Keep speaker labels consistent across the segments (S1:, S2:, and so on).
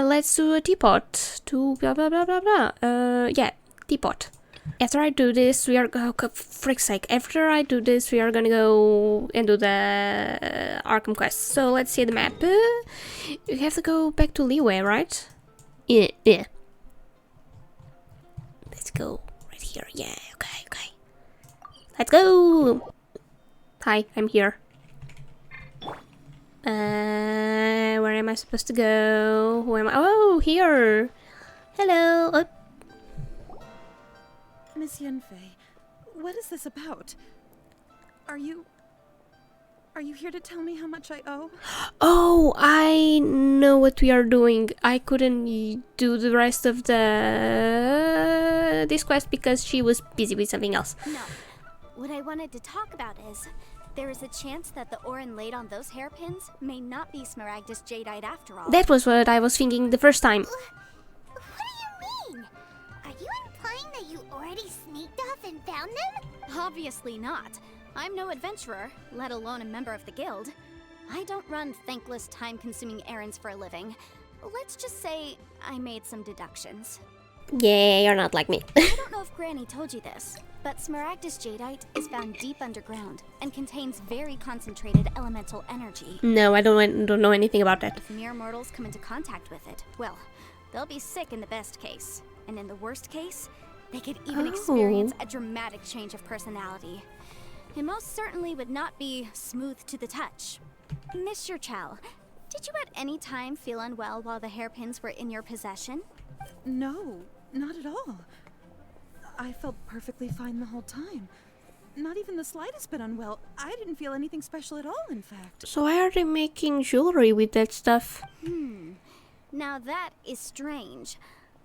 S1: let's do a teapot. To blah blah blah blah blah. Yeah, teapot. After I do this, we are for frick's sake. After I do this, we are gonna go and do the Arkham quest. So let's see the map. You have to go back to Leeway, right? Yeah. Let's go right here. Yeah. Okay. Let's go. Hi, I'm here. Where am I supposed to go? Who am I? Oh, here. Hello. Oh.
S2: Miss Yunfei, what is this about? Are you here to tell me how much I owe?
S1: Oh, I know what we are doing. I couldn't do the rest of this quest because she was busy with something else.
S3: No. What I wanted to talk about is there is a chance that the Orin laid on those hairpins may not be Smaragdus Jadeite after all.
S1: That was what I was thinking the first time.
S4: What do you mean? Are you implying that you already sneaked off and found them?
S3: Obviously not. I'm no adventurer, let alone a member of the guild. I don't run thankless, time-consuming errands for a living. Let's just say I made some deductions.
S1: Yeah, you're not like me.
S3: I don't know if Granny told you this, but Smaragdus Jadeite is found deep underground and contains very concentrated elemental energy.
S1: No, I don't know anything about that.
S3: If mere mortals come into contact with it, well, they'll be sick in the best case. And in the worst case, they could even experience a dramatic change of personality. It most certainly would not be smooth to the touch. Mr. Chow, did you at any time feel unwell while the hairpins were in your possession?
S2: No, not at all. I felt perfectly fine the whole time. Not even the slightest bit unwell. I didn't feel anything special at all, in fact.
S1: So why are they making jewelry with that stuff?
S3: Now that is strange.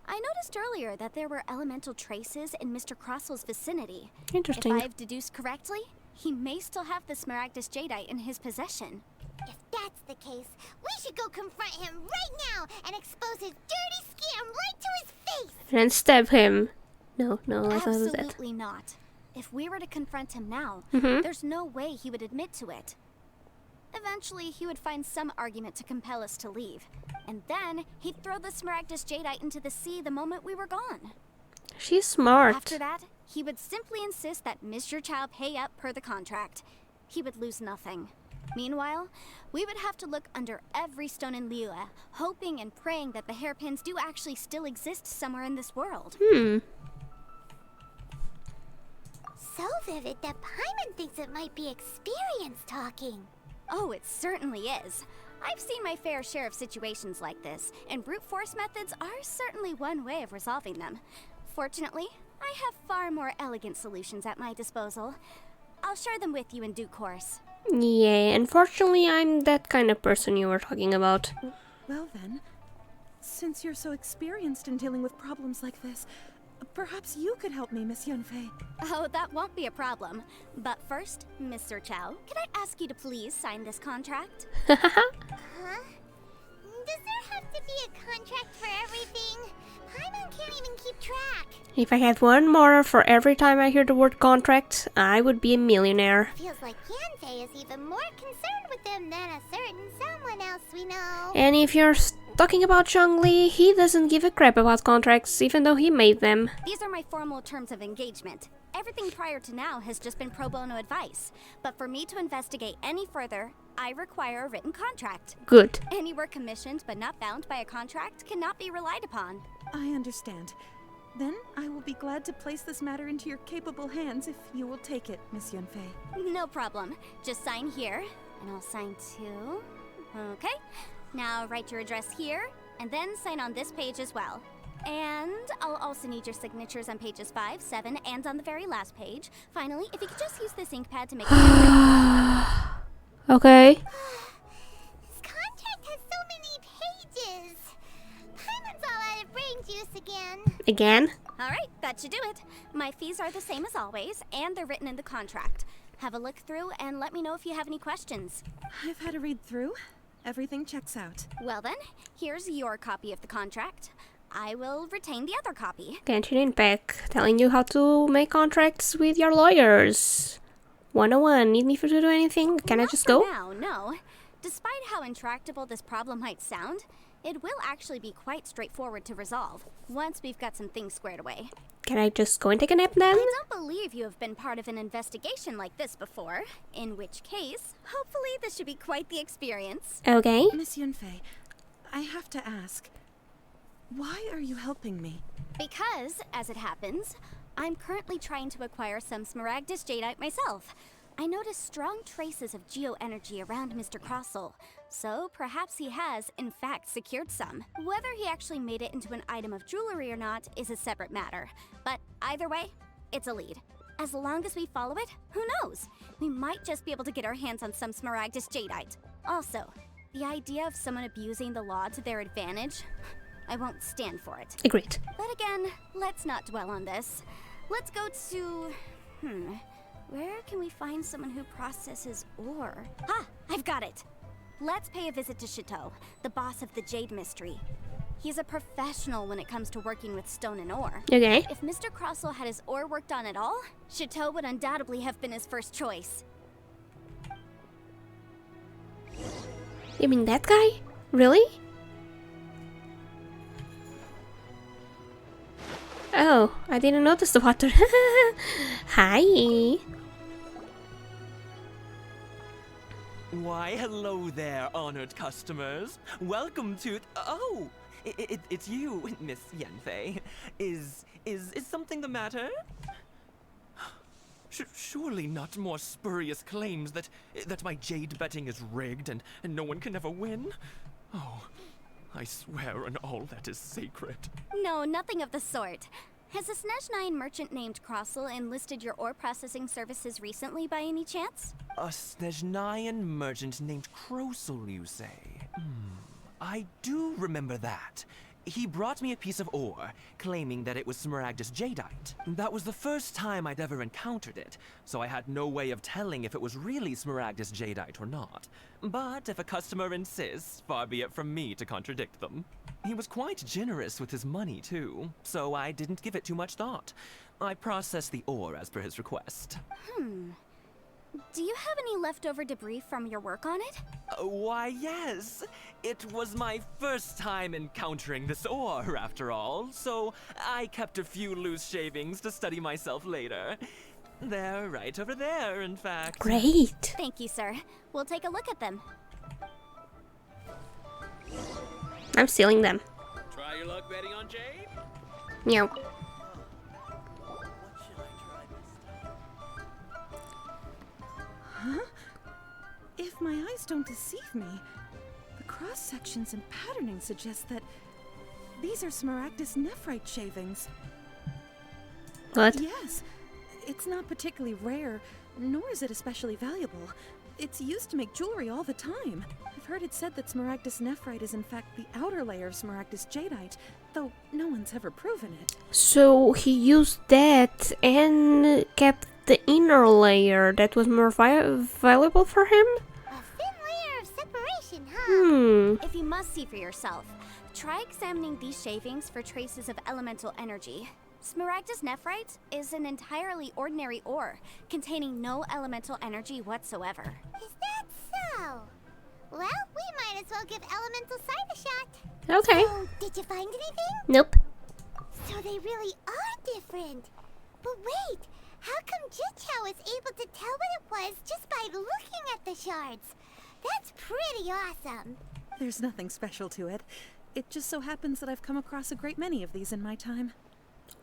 S3: I noticed earlier that there were elemental traces in Mr. Crossel's vicinity.
S1: Interesting.
S3: If I've deduced correctly, he may still have the Smaragdus Jadeite in his possession.
S4: If that's the case, we should go confront him right now and expose his dirty scam right to his face!
S1: And stab him. No, I thought it was that.
S3: Absolutely not. If we were to confront him now,
S1: Mm-hmm.
S3: there's no way he would admit to it. Eventually, he would find some argument to compel us to leave. And then, he'd throw the Smaragdus Jadeite into the sea the moment we were gone.
S1: She's smart.
S3: After that, he would simply insist that Mr. Chow pay up per the contract. He would lose nothing. Meanwhile, we would have to look under every stone in Liyue, hoping and praying that the hairpins do actually still exist somewhere in this world.
S4: So vivid that Paimon thinks it might be experience talking.
S3: Oh, it certainly is. I've seen my fair share of situations like this, and brute force methods are certainly one way of resolving them. Fortunately, I have far more elegant solutions at my disposal. I'll share them with you in due course.
S1: Yeah, unfortunately I'm that kind of person you were talking about.
S2: Well then, since you're so experienced in dealing with problems like this, perhaps you could help me, Miss Yunfei.
S3: Oh, that won't be a problem. But first, Mr. Chow, can I ask you to please sign this contract?
S4: Huh? Does there have to be a contract for everything? Paimon can't even keep track.
S1: If I had one more for every time I hear the word contract, I would be a millionaire.
S4: Feels like Yanfei is even more concerned with them than a certain someone else we know.
S1: And if you're talking about Zhongli, he doesn't give a crap about contracts, even though he made them.
S3: These are my formal terms of engagement. Everything prior to now has just been pro bono advice. But for me to investigate any further, I require a written contract.
S1: Good.
S3: Any work commissioned but not bound by a contract cannot be relied upon.
S2: I understand. Then I will be glad to place this matter into your capable hands if you will take it, Miss Yunfei.
S3: No problem. Just sign here, and I'll sign too. Okay. Now write your address here, and then sign on this page as well. And I'll also need your signatures on pages 5, 7, and on the very last page. Finally, if you could just use this ink pad to make it.
S1: Okay.
S4: This contract has so many pages. Paimon's all out of brain juice again.
S1: Again?
S3: Alright, that should do it. My fees are the same as always, and they're written in the contract. Have a look through and let me know if you have any questions.
S2: I've had a read through. Everything checks out.
S3: Well then, here's your copy of the contract. I will retain the other copy.
S1: Genshin Impact, telling you how to make contracts with your lawyers. 101, need me to do anything? Can I just go?
S3: Not for now, no. Despite how intractable this problem might sound, It will actually be quite straightforward to resolve, once we've got some things squared away.
S1: Can I just go and take a nap then?
S3: I don't believe you have been part of an investigation like this before, in which case, hopefully this should be quite the experience.
S1: Okay.
S2: Miss Yunfei, I have to ask, why are you helping me?
S3: Because, as it happens, I'm currently trying to acquire some Smaragdus Jadeite myself. I noticed strong traces of geoenergy around Mr. Crossel, so perhaps he has, in fact, secured some. Whether he actually made it into an item of jewelry or not is a separate matter, but either way, it's a lead. As long as we follow it, who knows? We might just be able to get our hands on some Smaragdus Jadeite. Also, the idea of someone abusing the law to their advantage, I won't stand for it.
S1: Agreed.
S3: But again, let's not dwell on this. Let's go to... where can we find someone who processes ore? Ha! I've got it! Let's pay a visit to Chateau, the boss of the Jade Mystery. He's a professional when it comes to working with stone and ore.
S1: Okay.
S3: If Mr. Crossel had his ore worked on at all, Chateau would undoubtedly have been his first choice.
S1: You mean that guy? Really? Oh, I didn't notice the water. Hi.
S5: Why, hello there, honored customers. Welcome to... Oh, it's you, Miss Yanfei. Is something the matter? Surely not more spurious claims that my jade betting is rigged and no one can ever win? Oh, I swear on all that is sacred.
S3: No, nothing of the sort. Has a Snezhnyan merchant named Crossel enlisted your ore processing services recently by any chance?
S5: A Snezhnyan merchant named Crossel, you say? I do remember that. He brought me a piece of ore, claiming that it was Smaragdus Jadeite. That was the first time I'd ever encountered it, so I had no way of telling if it was really Smaragdus Jadeite or not. But if a customer insists, far be it from me to contradict them. He was quite generous with his money, too, so I didn't give it too much thought. I processed the ore as per his request.
S3: Do you have any leftover debris from your work on it?
S5: Why, yes. It was my first time encountering this ore, after all, so I kept a few loose shavings to study myself later. They're right over there, in fact.
S1: Great.
S3: Thank you, sir. We'll take a look at them.
S1: I'm stealing them.
S6: Try your luck betting on Jade?
S1: Meow.
S6: What should I try this time?
S2: If my eyes don't deceive me, the cross-sections and patterning suggest that these are Smaragdus nephrite shavings.
S1: What?
S2: Yes, it's not particularly rare, nor is it especially valuable. It's used to make jewelry all the time. I've heard it said that Smaragdus nephrite is in fact the outer layer of Smaragdus jadeite, though no one's ever proven it.
S1: So he used that and kept the inner layer that was more valuable for him?
S4: A thin layer of separation, huh?
S3: If you must see for yourself, try examining these shavings for traces of elemental energy. Smaragdus nephrite is an entirely ordinary ore, containing no elemental energy whatsoever.
S4: Is that so? Well, we might as well give elemental sight a shot.
S1: Okay.
S4: Oh, did you find anything?
S1: Nope.
S4: So they really are different. But wait, how come Jichao was able to tell what it was just by looking at the shards? That's pretty awesome.
S2: There's nothing special to it. It just so happens that I've come across a great many of these in my time.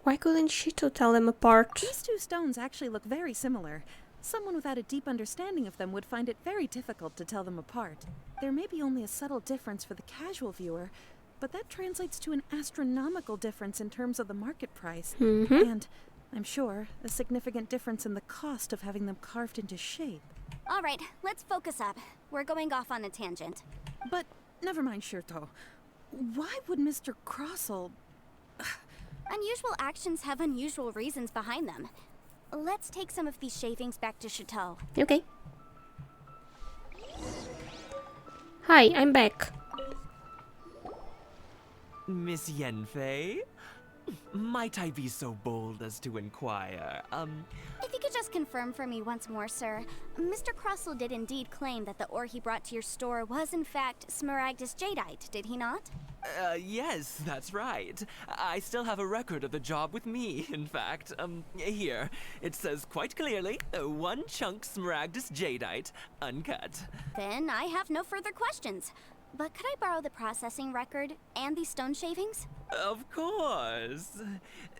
S1: Why couldn't Shito tell them apart?
S2: These two stones actually look very similar. Someone without a deep understanding of them would find it very difficult to tell them apart. There may be only a subtle difference for the casual viewer, but that translates to an astronomical difference in terms of the market price. And, I'm sure, a significant difference in the cost of having them carved into shape.
S3: All right, let's focus up. We're going off on a tangent.
S2: But, never mind, Shirto. Why would Mr. Crossel...
S3: Unusual actions have unusual reasons behind them. Let's take some of these shavings back to Chateau.
S1: Okay. Hi, I'm back.
S5: Miss Yanfei? Might I be so bold as to inquire,
S3: If you could just confirm for me once more, sir. Mr. Crossel did indeed claim that the ore he brought to your store was in fact Smaragdus Jadeite, did he not?
S5: Yes, that's right. I still have a record of the job with me, in fact. Here. It says quite clearly, 1 chunk smaragdus jadeite, uncut.
S3: Then I have no further questions. But could I borrow the processing record and these stone shavings?
S5: Of course.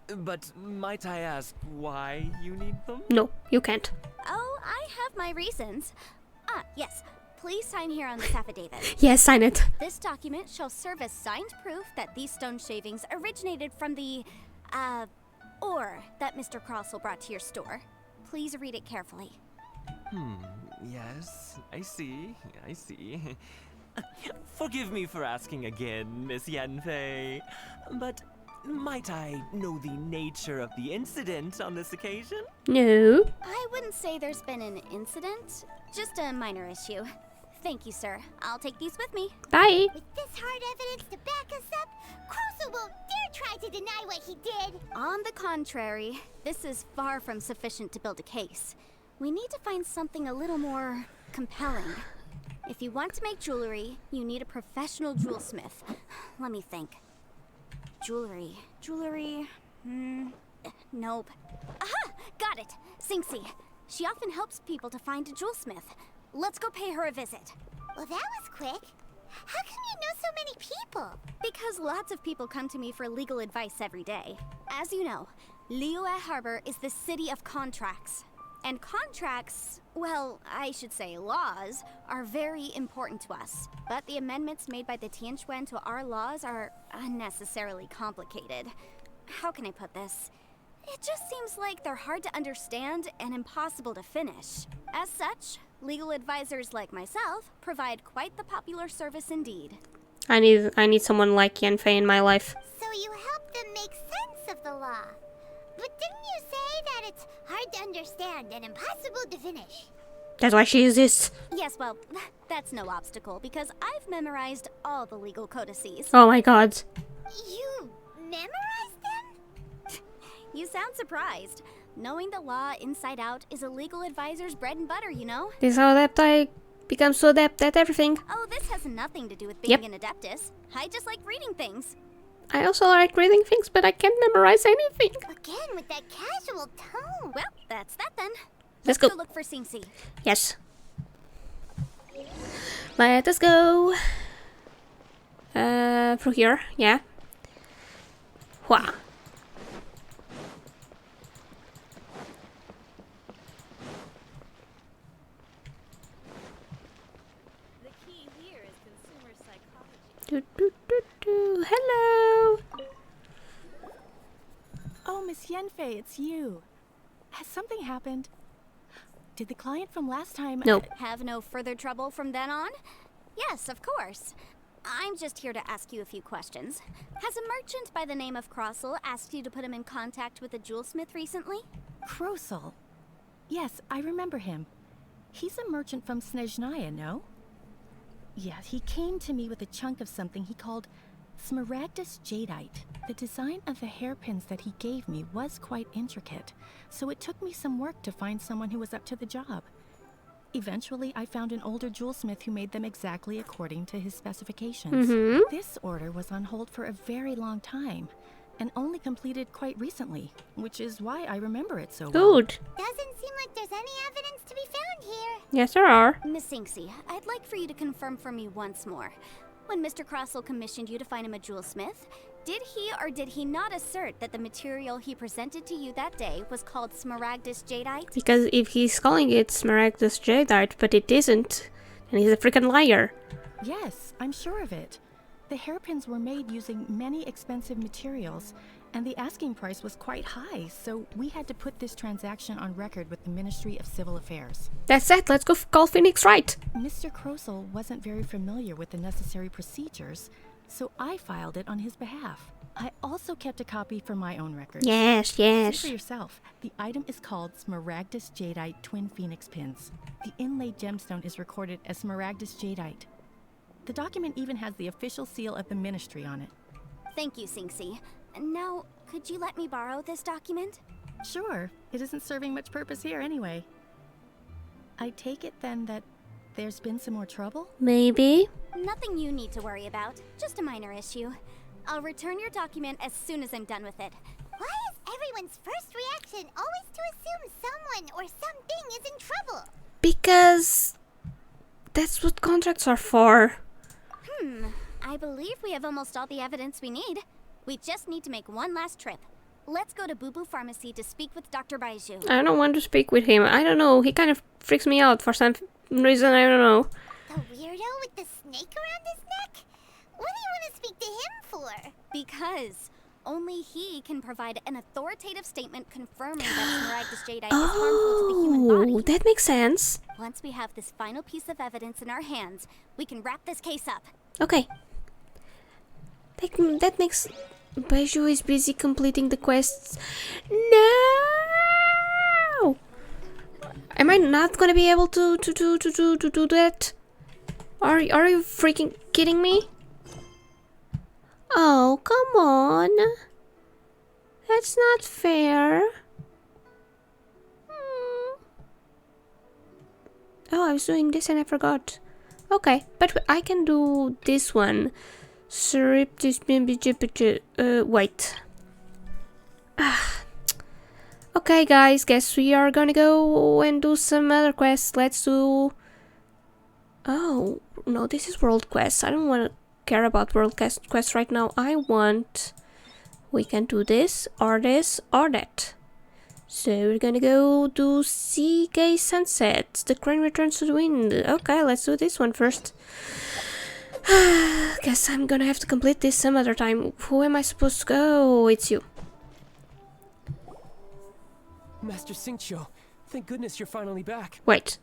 S5: But might I ask why you need them?
S1: No, you can't.
S3: Oh, I have my reasons. Yes. Please sign here on this affidavit.
S1: Yes, sign it.
S3: This document shall serve as signed proof that these stone shavings originated from the, ore that Mr. Crossell brought to your store. Please read it carefully.
S5: Yes, I see. Forgive me for asking again, Miss Yanfei, but might I know the nature of the incident on this occasion?
S1: No.
S3: I wouldn't say there's been an incident, just a minor issue. Thank you, sir. I'll take these with me.
S1: Bye.
S4: With this hard evidence to back us up, Crossell won't dare try to deny what he did.
S3: On the contrary, this is far from sufficient to build a case. We need to find something a little more compelling. If you want to make jewelry, you need a professional jewelsmith. Let me think. Jewelry. Nope. Aha! Got it! Sinxie. She often helps people to find a jewelsmith. Let's go pay her a visit.
S4: Well, that was quick. How come you know so many people?
S3: Because lots of people come to me for legal advice every day. As you know, Liyue Harbor is the city of contracts. And contracts, well, I should say laws, are very important to us. But the amendments made by the Tianquan to our laws are unnecessarily complicated. How can I put this? It just seems like they're hard to understand and impossible to finish. As such, legal advisors like myself provide quite the popular service indeed.
S1: I need someone like Yanfei in my life.
S4: So you help them make sense of the law. But didn't you say that it's hard to understand and impossible to finish?
S1: That's why she exists.
S3: Yes, well, that's no obstacle because I've memorized all the legal codices.
S1: Oh my god.
S4: You memorized them?
S3: You sound surprised. Knowing the law inside out is a legal advisor's bread and butter, you know?
S1: This is how adept I become so adept at everything.
S3: Oh, this has nothing to do with being
S1: Yep.
S3: an adeptus. I just like reading things.
S1: I also like reading things, but I can't memorize anything.
S4: Again, with that casual tone.
S3: Well, that's that then.
S1: Let's go.
S3: look for Sinxie.
S1: Yes. Let us go. Through here, yeah. Wha.
S2: The key here is consumer psychology.
S1: Do, do, do, do. Hello.
S7: Oh, Miss Yanfei, it's you. Has something happened? Did the client from last time...
S1: Nope.
S3: Have no further trouble from then on? Yes, of course. I'm just here to ask you a few questions. Has a merchant by the name of Crossell asked you to put him in contact with a jewelsmith recently?
S7: Crossell. Yes, I remember him. He's a merchant from Snezhnaya, no? Yeah, he came to me with a chunk of something he called smaragdus jadeite. The design of the hairpins that he gave me was quite intricate, so it took me some work to find someone who was up to the job. Eventually, I found an older jewelsmith who made them exactly according to his specifications. This order was on hold for a very long time, and only completed quite recently, which is why I remember it so well.
S1: Good.
S4: Doesn't seem like there's any evidence to be found here.
S1: Yes, there are.
S3: Miss Sinxie, I'd like for you to confirm for me once more. When Mr. Crossell commissioned you to find him a jewelsmith, did he or did he not assert that the material he presented to you that day was called smaragdus jadeite?
S1: Because if he's calling it smaragdus jadeite, but it isn't, then he's a freaking liar.
S7: Yes, I'm sure of it. The hairpins were made using many expensive materials, and the asking price was quite high, so we had to put this transaction on record with the Ministry of Civil Affairs.
S1: That's it. Let's go call Phoenix Wright.
S7: Mr. Crossell wasn't very familiar with the necessary procedures, so I filed it on his behalf. I also kept a copy for my own records.
S1: Yes,
S7: See
S1: yes.
S7: for yourself. The item is called Smaragdus Jadeite Twin Phoenix Pins. The inlaid gemstone is recorded as Smaragdus Jadeite. The document even has the official seal of the ministry on it.
S3: Thank you, Sinxie. Now, could you let me borrow this document?
S7: Sure, it isn't serving much purpose here anyway. I take it then that There's been some more trouble?
S1: Maybe.
S3: Nothing you need to worry about. Just a minor issue. I'll return your document as soon as I'm done with it.
S4: Why is everyone's first reaction always to assume someone or something is in trouble?
S1: Because that's what contracts are for.
S3: I believe we have almost all the evidence we need. We just need to make one last trip. Let's go to Boo Boo Pharmacy to speak with Dr. Baiju.
S1: I don't want to speak with him. I don't know. He kind of freaks me out for some reason. I don't know.
S4: The weirdo with the snake around his neck? What do you want to speak to him for?
S3: Because only he can provide an authoritative statement confirming that Smaragdus Jadeite is harmful to the human
S1: Oh,
S3: body.
S1: that makes sense.
S3: Once we have this final piece of evidence in our hands, we can wrap this case up.
S1: Okay. That makes... Baiju is busy completing the quests. No! Am I not gonna be able to do that? Are you freaking kidding me? Oh, come on. That's not fair. Oh, I was doing this and I forgot. Okay, but I can do this one. Wait. Okay, guys, guess we are gonna go and do some other quests. Let's do... Oh, no, this is world quests. I don't want to care about world quests right now. I want... We can do this, or that. So we're gonna go do Sea Gaze Sunset. The crane returns to the wind. Okay, let's do this one first. Guess I'm gonna have to complete this some other time. Who am I supposed to go? It's you.
S8: Master Xingqiu, thank goodness you're finally back.
S1: Wait.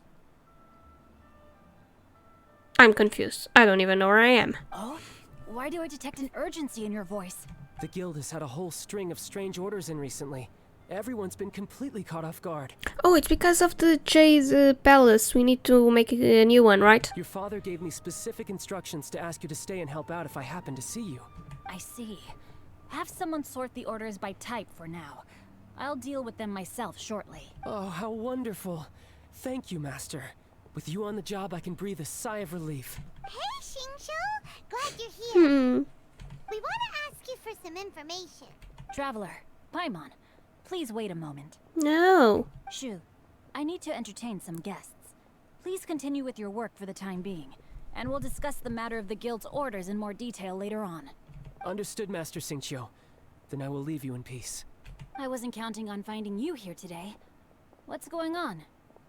S1: I'm confused. I don't even know where I am.
S9: Oh? Why do I detect an urgency in your voice?
S8: The guild has had a whole string of strange orders in recently. Everyone's been completely caught off guard.
S1: Oh, it's because of the Chase Palace. We need to make a new one, right?
S8: Your father gave me specific instructions to ask you to stay and help out if I happen to see you.
S9: I see. Have someone sort the orders by type for now. I'll deal with them myself shortly.
S8: Oh, how wonderful. Thank you, Master. With you on the job, I can breathe a sigh of relief.
S4: Hey, Xingqiu! Glad you're here. We want to ask you for some information.
S9: Traveler, Paimon, please wait a moment.
S1: No.
S9: Shu, I need to entertain some guests. Please continue with your work for the time being, and we'll discuss the matter of the guild's orders in more detail later on.
S8: Understood, Master Xingqiu. Then I will leave you in peace.
S9: I wasn't counting on finding you here today. What's going on?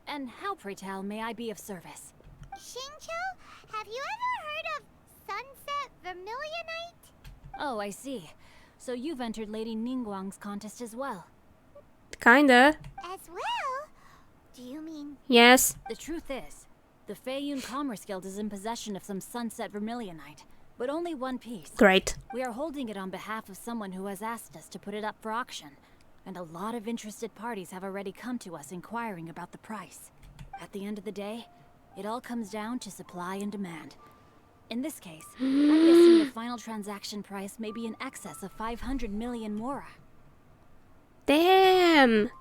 S9: And how, pray tell, may I be of service?
S4: Xingqiu, have you ever heard of Sunset Vermilionite?
S9: Oh, I see. So you've entered Lady Ningguang's contest as well.
S1: Kinda.
S4: As well? Do you mean...
S1: Yes.
S9: The truth is, the Feiyun Commerce Guild is in possession of some Sunset Vermilionite, but only one piece.
S1: Great.
S9: We are holding it on behalf of someone who has asked us to put it up for auction, and a lot of interested parties have already come to us inquiring about the price. At the end of the day, it all comes down to supply and demand. In this case, I'm guessing the final transaction price may be in excess of 500 million mora.
S1: Damn.
S4: 500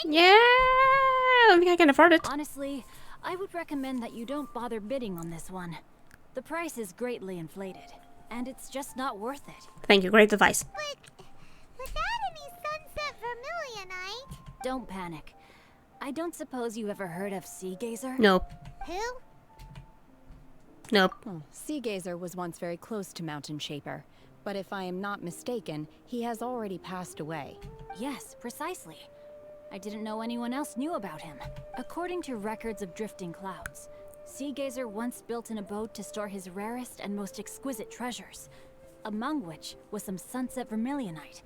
S4: million?
S1: Yeah. I don't think I can afford it.
S9: Honestly, I would recommend that you don't bother bidding on this one. The price is greatly inflated, and it's just not worth it.
S1: Thank you. Great advice.
S4: But without any Sunset Vermilionite...
S9: Don't panic. I don't suppose you ever heard of Sea Gazer?
S1: Nope.
S4: Who?
S1: Nope.
S10: Sea Gazer was once very close to Mountain Shaper, but if I am not mistaken, he has already passed away.
S9: Yes, precisely. I didn't know anyone else knew about him. According to records of drifting clouds, Sea Gazer once built an abode to store his rarest and most exquisite treasures, among which was some Sunset Vermilionite.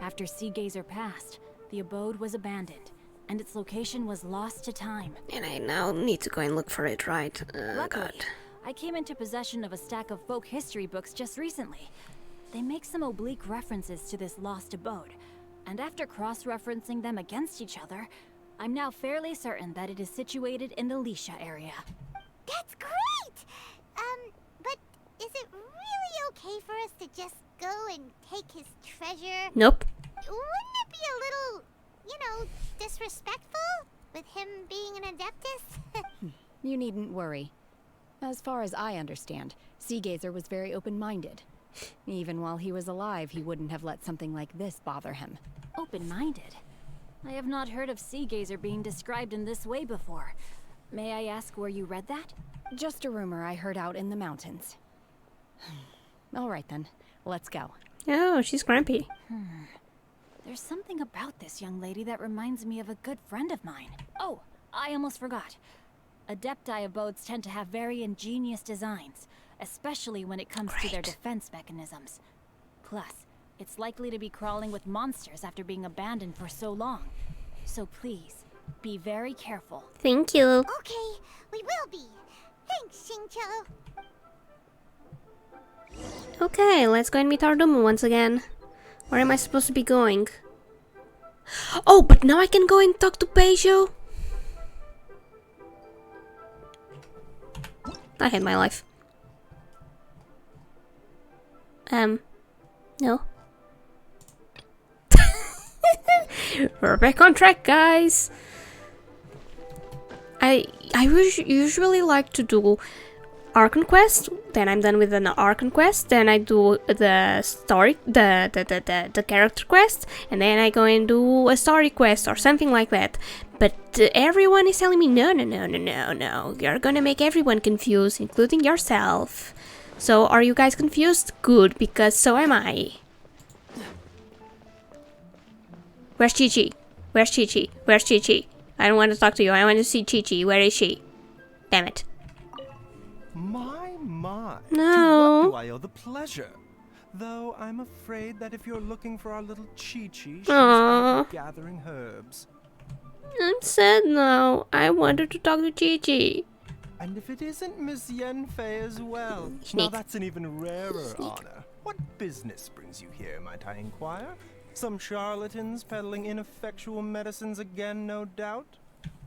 S9: After Sea Gazer passed, the abode was abandoned, and its location was lost to time.
S1: And I now need to go and look for it, right?
S9: Luckily,
S1: God.
S9: I came into possession of a stack of folk history books just recently. They make some oblique references to this lost abode, and after cross-referencing them against each other, I'm now fairly certain that it is situated in the Lisha area.
S4: That's great! But is it really okay for us to just go and take his treasure?
S1: Nope.
S4: Wouldn't it be a little, disrespectful? With him being an Adeptus?
S10: You needn't worry. As far as I understand, Seagazer was very open-minded. Even while he was alive, he wouldn't have let something like this bother him.
S9: Open-minded? I have not heard of Seagazer being described in this way before. May I ask where you read that?
S10: Just a rumor I heard out in the mountains. All right then, let's go.
S1: Oh, she's grumpy.
S9: There's something about this young lady that reminds me of a good friend of mine. Oh, I almost forgot. Adepti abodes tend to have very ingenious designs, especially when it comes to their defense mechanisms. Plus, it's likely to be crawling with monsters after being abandoned for so long. So please, be very careful.
S1: Thank you.
S4: Okay, we will be. Thanks, Xingqiu.
S1: Okay, let's go and meet our Domo once again. Where am I supposed to be going? Oh, but now I can go and talk to Peijo. I hate my life. No. We're back on track, guys. I usually like to do Archon quest, then I'm done with an Archon quest, then I do the story, the character quest, and then I go and do a story quest or something like that. But everyone is telling me no, you're gonna make everyone confused, including yourself. So are you guys confused? Good, because so am I. Where's Chi-Chi? Where's Chi-Chi? Where's Chi-Chi? I don't want to talk to you, I want to see Chi-Chi. Where is she? Damn it.
S5: My.
S1: No.
S5: To what do I owe the pleasure? Though I'm afraid that if you're looking for our little Chi-Chi, she's
S1: Aww.
S5: out gathering herbs.
S1: I'm sad now. I wanted to talk to Chi-Chi.
S5: And if it isn't Miss Yanfei as well, now
S1: Sneak.
S5: that's an even rarer honor. What business brings you here, might I inquire? Some charlatans peddling ineffectual medicines again, no doubt?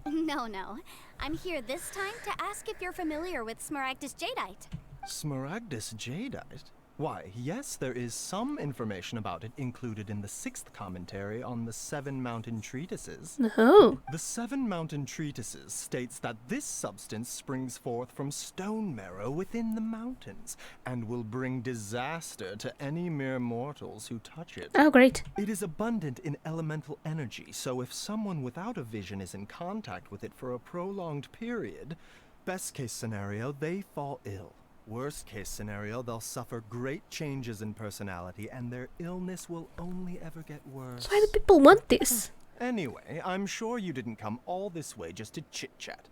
S3: No. I'm here this time to ask if you're familiar with Smaragdus Jadeite.
S5: Smaragdus Jadeite? Why, yes, there is some information about it included in the 6th commentary on the 7 Mountain Treatises.
S1: Oh.
S5: The 7 Mountain Treatises states that this substance springs forth from stone marrow within the mountains, and will bring disaster to any mere mortals who touch it.
S1: Oh, great.
S5: It is abundant in elemental energy, so if someone without a vision is in contact with it for a prolonged period, best case scenario, they fall ill. Worst case scenario, they'll suffer great changes in personality, and their illness will only ever get worse.
S1: Why do people want this?
S5: Anyway, I'm sure you didn't come all this way just to chit-chat.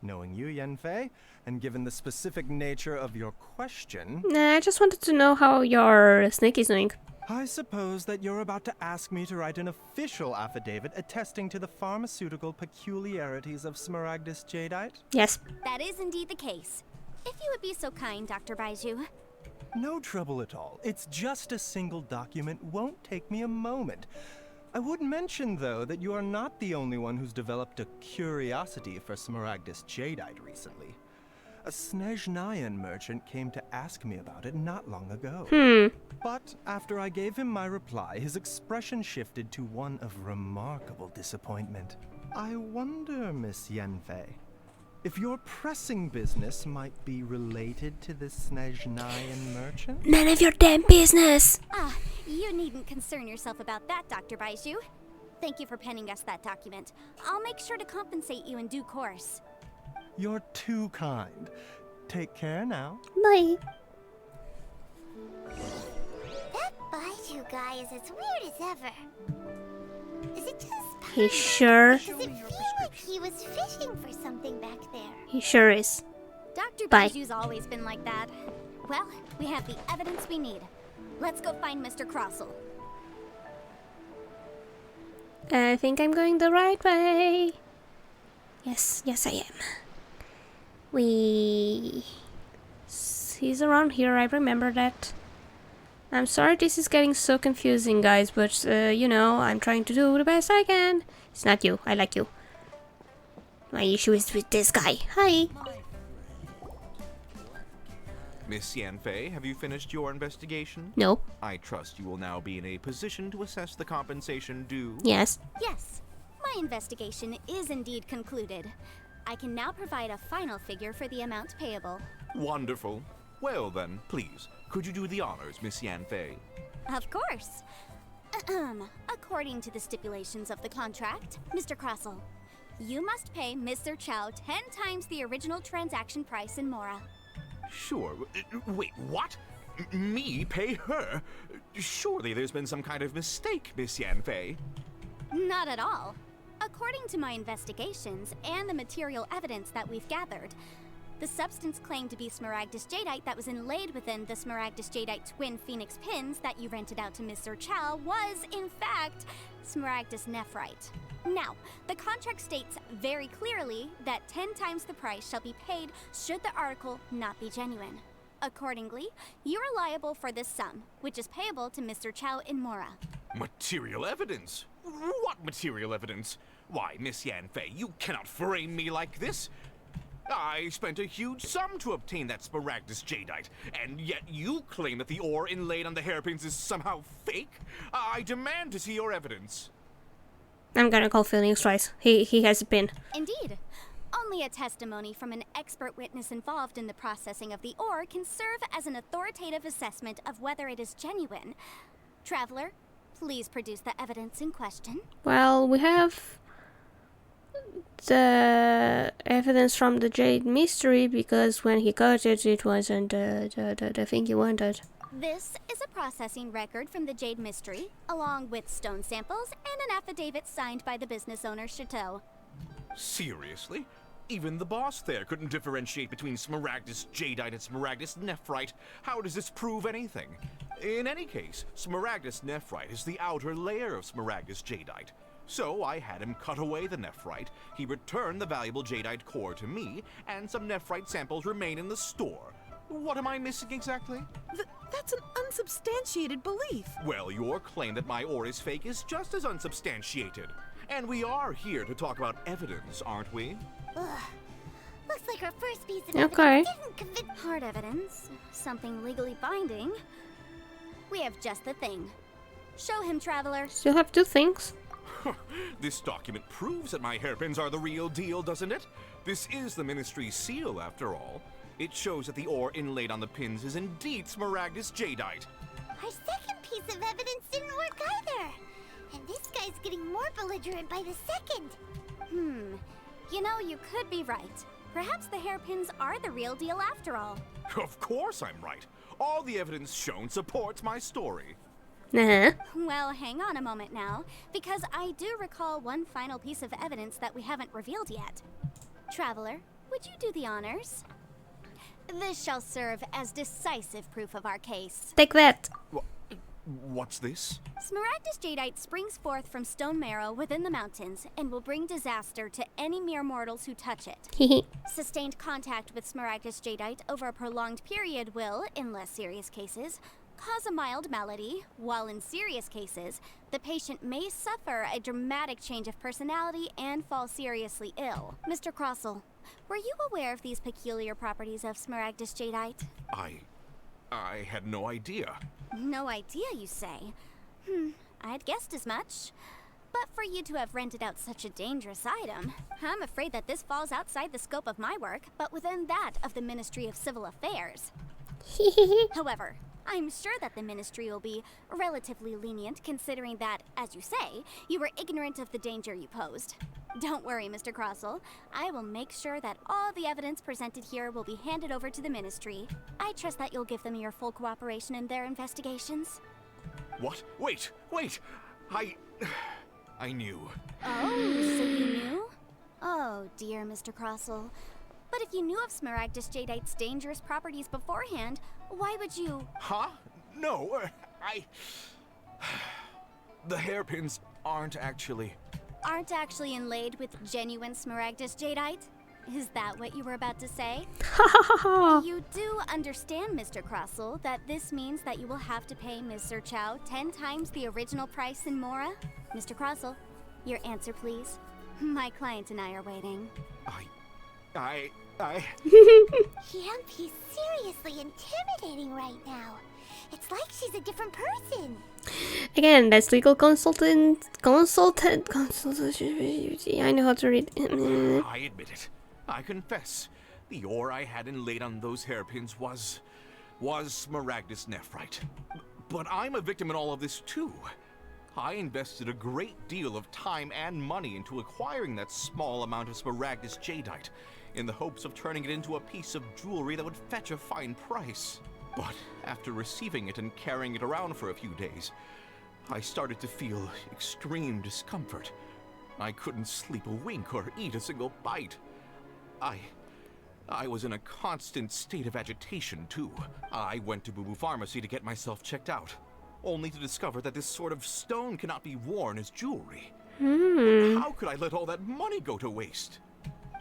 S5: Knowing you, Yanfei, and given the specific nature of your question...
S1: Nah, I just wanted to know how your snake is doing.
S5: I suppose that you're about to ask me to write an official affidavit attesting to the pharmaceutical peculiarities of Smaragdus Jadeite?
S1: Yes.
S3: That is indeed the case. If you would be so kind, Dr. Baiju.
S5: No trouble at all. It's just a single document. Won't take me a moment. I would mention, though, that you are not the only one who's developed a curiosity for Smaragdus Jadeite recently. A Snezhnayan merchant came to ask me about it not long ago. But after I gave him my reply, his expression shifted to one of remarkable disappointment. I wonder, Miss Yanfei, if your pressing business might be related to the Snezhnayan merchant?
S1: None of your damn business!
S3: Ah, you needn't concern yourself about that, Dr. Baiju. Thank you for penning us that document. I'll make sure to compensate you in due course.
S5: You're too kind. Take care now.
S1: Bye.
S4: That Baiju guy is as weird as ever. Is it just...
S1: He sure...
S4: Does it feel like he was fishing for something back there?
S1: He sure is.
S3: Dr.
S1: Bye.
S3: Baiju's always been like that. Well, we have the evidence we need. Let's go find Mr. Crossel.
S1: I think I'm going the right way. Yes, I am. He's around here, I remember that. I'm sorry this is getting so confusing, guys, but, you know, I'm trying to do the best I can. It's not you, I like you. My issue is with this guy. Hi.
S11: Miss Yanfei, have you finished your investigation?
S1: No.
S11: I trust you will now be in a position to assess the compensation due.
S1: Yes.
S3: Yes, my investigation is indeed concluded. I can now provide a final figure for the amount payable.
S11: Wonderful. Well then, please, could you do the honors, Miss Yanfei?
S3: Of course. According to the stipulations of the contract, Mr. Crossell, you must pay Mr. Chow 10 times the original transaction price in Mora.
S11: Sure. Wait, what? Me pay her? Surely there's been some kind of mistake, Miss Yanfei.
S3: Not at all. According to my investigations and the material evidence that we've gathered, the substance claimed to be Smaragdus Jadeite that was inlaid within the Smaragdus Jadeite twin phoenix pins that you rented out to Mr. Chow was, in fact, Smaragdus Nephrite. Now, the contract states very clearly that 10 times the price shall be paid should the article not be genuine. Accordingly, you are liable for this sum, which is payable to Mr. Chow in Mora.
S11: Material evidence? What material evidence? Why, Miss Yanfei, you cannot frame me like this. I spent a huge sum to obtain that Smaragdus Jadeite, and yet you claim that the ore inlaid on the hairpins is somehow fake? I demand to see your evidence.
S1: I'm gonna call Phoenix twice. He has a pin.
S3: Indeed. Only a testimony from an expert witness involved in the processing of the ore can serve as an authoritative assessment of whether it is genuine. Traveler, please produce the evidence in question.
S1: Well, we have the evidence from the Jade Mystery, because when he got it, it wasn't the thing he wanted.
S3: This is a processing record from the Jade Mystery, along with stone samples and an affidavit signed by the business owner, Chateau.
S11: Seriously? Even the boss there couldn't differentiate between Smaragdus Jadeite and Smaragdus Nephrite. How does this prove anything? In any case, Smaragdus Nephrite is the outer layer of Smaragdus Jadeite. So I had him cut away the Nephrite, he returned the valuable Jadeite core to me, and some Nephrite samples remain in the store. What am I missing exactly?
S2: That's an unsubstantiated belief.
S11: Well, your claim that my ore is fake is just as unsubstantiated. And we are here to talk about evidence, aren't we?
S4: Ugh. Looks like our first piece of
S1: Okay.
S4: evidence didn't convince.
S3: Hard evidence, something legally binding. We have just the thing. Show him, Traveler.
S1: Still have two things.
S11: This document proves that my hairpins are the real deal, doesn't it? This is the Ministry's seal, after all. It shows that the ore inlaid on the pins is indeed Smaragdus Jadeite.
S4: Our second piece of evidence didn't work either. And this guy's getting more belligerent by the second.
S3: You know, you could be right. Perhaps the hairpins are the real deal after all.
S11: Of course I'm right. All the evidence shown supports my story.
S3: Well, hang on a moment now, because I do recall one final piece of evidence that we haven't revealed yet. Traveler, would you do the honors? This shall serve as decisive proof of our case.
S1: Take that.
S11: What's this?
S3: Smaragdus Jadeite springs forth from stone marrow within the mountains and will bring disaster to any mere mortals who touch it. Sustained contact with Smaragdus Jadeite over a prolonged period will, in less serious cases, cause a mild malady, while in serious cases, the patient may suffer a dramatic change of personality and fall seriously ill. Mr. Crossell, were you aware of these peculiar properties of Smaragdus Jadeite?
S11: I had no idea.
S3: No idea, you say? I'd guessed as much. But for you to have rented out such a dangerous item, I'm afraid that this falls outside the scope of my work, but within that of the Ministry of Civil Affairs. However, I'm sure that the Ministry will be relatively lenient, considering that, as you say, you were ignorant of the danger you posed. Don't worry, Mr. Crossell. I will make sure that all the evidence presented here will be handed over to the Ministry. I trust that you'll give them your full cooperation in their investigations.
S11: What? Wait! I knew.
S3: Oh, so you knew? Oh, dear Mr. Crossell. But if you knew of Smaragdus Jadeite's dangerous properties beforehand, why would you...
S11: Huh? No, The hairpins aren't actually
S3: inlaid with genuine Smaragdus Jadeite? Is that what you were about to say? You do understand, Mr. Crossell, that this means that you will have to pay Mr. Chow 10 times the original price in Mora? Mr. Crossell, your answer, please. My client and I are waiting.
S4: He's seriously intimidating right now. It's like she's a different person.
S1: Again, that's legal consultant. I know how to read.
S11: I admit it. I confess, the ore I had inlaid on those hairpins was smaragdus nephrite. But I'm a victim in all of this too. I invested a great deal of time and money into acquiring that small amount of smaragdus jadeite, in the hopes of turning it into a piece of jewelry that would fetch a fine price. But after receiving it and carrying it around for a few days, I started to feel extreme discomfort. I couldn't sleep a wink or eat a single bite. I was in a constant state of agitation, too. I went to Boo Boo Pharmacy to get myself checked out, only to discover that this sort of stone cannot be worn as jewelry. How could I let all that money go to waste?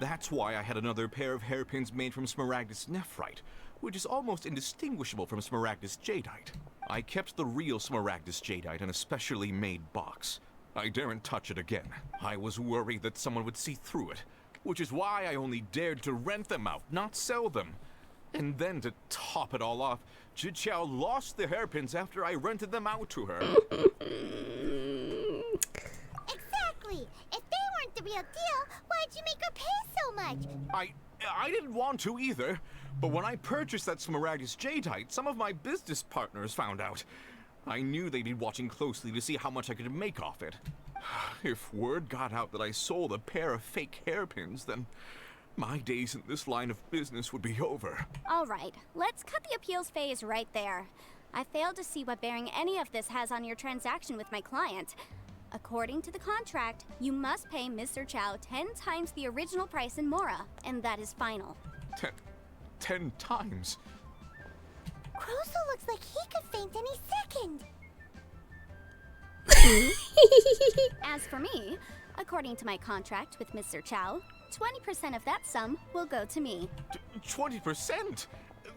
S11: That's why I had another pair of hairpins made from smaragdus nephrite, which is almost indistinguishable from smaragdus jadeite. I kept the real smaragdus jadeite in a specially made box. I daren't touch it again. I was worried that someone would see through it, which is why I only dared to rent them out, not sell them. And then to top it all off, Jiqiao lost the hairpins after I rented them out to her.
S4: Exactly! If they weren't the real deal, why'd you make her pay so much?
S11: I didn't want to either, but when I purchased that smaragdus jadeite, some of my business partners found out. I knew they'd be watching closely to see how much I could make off it. If word got out that I sold a pair of fake hairpins, then my days in this line of business would be over.
S3: All right, let's cut the appeals phase right there. I failed to see what bearing any of this has on your transaction with my client. According to the contract, you must pay Mr. Chow 10 times the original price in Mora, and that is final.
S11: 10 times?
S4: Crozul looks like he could faint any second.
S3: As for me, according to my contract with Mr. Chow, 20% of that sum will go to me.
S11: 20%?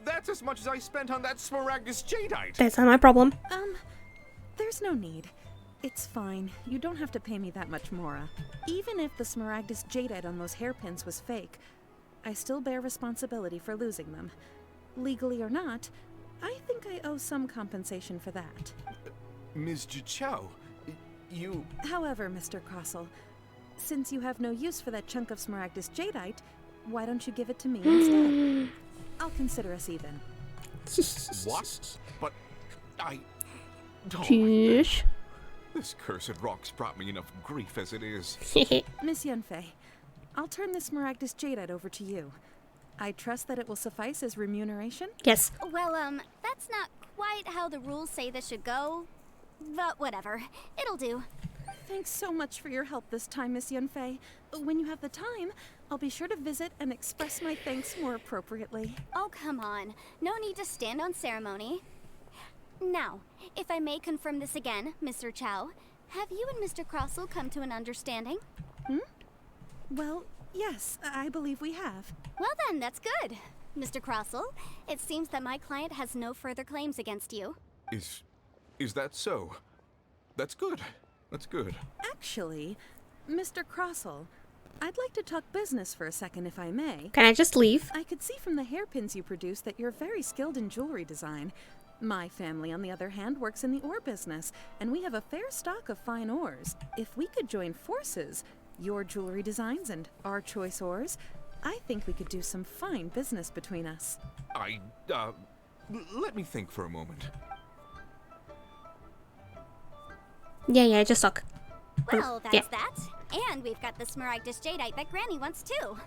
S11: That's as much as I spent on that smaragdus jadeite.
S1: That's not my problem.
S2: There's no need. It's fine. You don't have to pay me that much, Mora. Even if the smaragdus jadeite on those hairpins was fake, I still bear responsibility for losing them. Legally or not, I think I owe some compensation for that.
S11: Ms. Jiqiao, you...
S2: However, Mr. Crossell, since you have no use for that chunk of smaragdus jadeite, why don't you give it to me instead? I'll consider us even.
S11: What? But I...
S1: Jeez.
S11: This cursed rock's brought me enough grief as it is.
S2: Miss Yunfei, I'll turn the smaragdus jadeite over to you. I trust that it will suffice as remuneration?
S1: Yes.
S3: Well, that's not quite how the rules say this should go. But whatever. It'll do.
S2: Thanks so much for your help this time, Miss Yunfei. When you have the time, I'll be sure to visit and express my thanks more appropriately.
S3: Oh, come on. No need to stand on ceremony. Now, if I may confirm this again, Mr. Chow, have you and Mr. Crossell come to an understanding?
S2: Well, yes, I believe we have.
S3: Well then, that's good. Mr. Crossell, it seems that my client has no further claims against you.
S11: Is that so? That's good. That's good.
S2: Actually, Mr. Crossell, I'd like to talk business for a second, if I may.
S1: Can I just leave?
S2: I could see from the hairpins you produce that you're very skilled in jewelry design. My family, on the other hand, works in the ore business, and we have a fair stock of fine ores. If we could join forces, your jewelry designs and our choice ores, I think we could do some fine business between us.
S11: Let me think for a moment.
S1: Yeah, just talk.
S3: Well, that's
S1: yeah.
S3: that. And we've got the smaragdus jadeite that Granny wants too.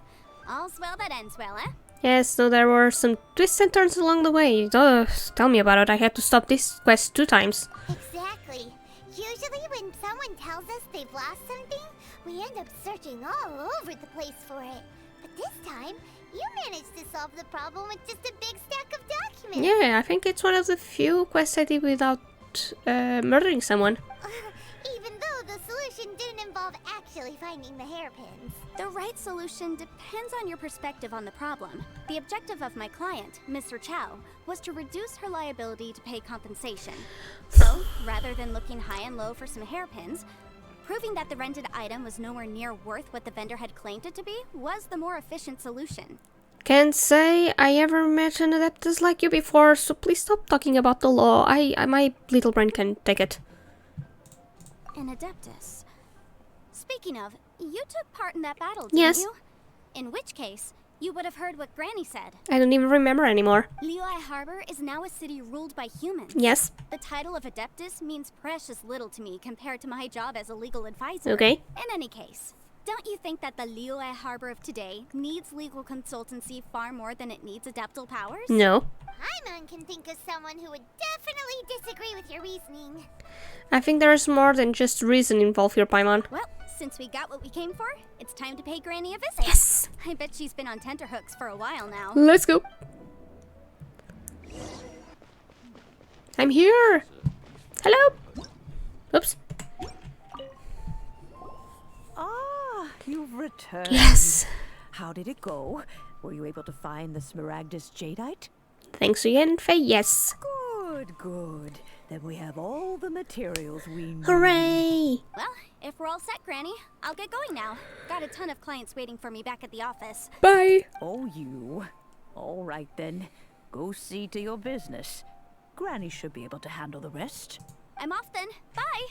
S3: All's well that ends well, eh?
S1: Yes, so there were some twists and turns along the way. Tell me about it. I had to stop this quest 2 times.
S4: Exactly. Usually when someone tells us they've lost something, we end up searching all over the place for it. But this time, you managed to solve the problem with just a big stack of documents.
S1: Yeah, I think it's one of the few quests I did without murdering someone.
S4: Even though the solution didn't involve actually finding the hairpins.
S3: The right solution depends on your perspective on the problem. The objective of my client, Mr. Chow, was to reduce her liability to pay compensation. So, rather than looking high and low for some hairpins, proving that the rented item was nowhere near worth what the vendor had claimed it to be was the more efficient solution.
S1: Can't say I ever met an adeptus like you before, so please stop talking about the law. My little brain can take it.
S3: An adeptus. Speaking of, you took part in that battle, didn't
S1: Yes.
S3: you? In which case, you would have heard what Granny said.
S1: I don't even remember anymore.
S3: Liyue Harbor is now a city ruled by humans.
S1: Yes.
S3: The title of Adeptus means precious little to me compared to my job as a legal advisor.
S1: Okay.
S3: In any case, don't you think that the Liyue Harbor of today needs legal consultancy far more than it needs adeptal powers?
S1: No.
S4: Paimon can think of someone who would definitely disagree with your reasoning.
S1: I think there's more than just reason involved here, Paimon.
S3: Well, since we got what we came for, it's time to pay Granny a visit.
S1: Yes.
S3: I bet she's been on tenterhooks for a while now.
S1: Let's go. I'm here. Hello. Oops.
S12: Ah, you've returned.
S1: Yes.
S12: How did it go? Were you able to find the Smaragdus Jadeite?
S1: Thanks again, Faye. Yes.
S12: Good, good. Then we have all the materials we need.
S1: Hooray.
S3: Well, if we're all set, Granny, I'll get going now. Got a ton of clients waiting for me back at the office.
S1: Bye.
S12: Oh, you. All right, then. Go see to your business. Granny should be able to handle the rest.
S3: I'm off then. Bye.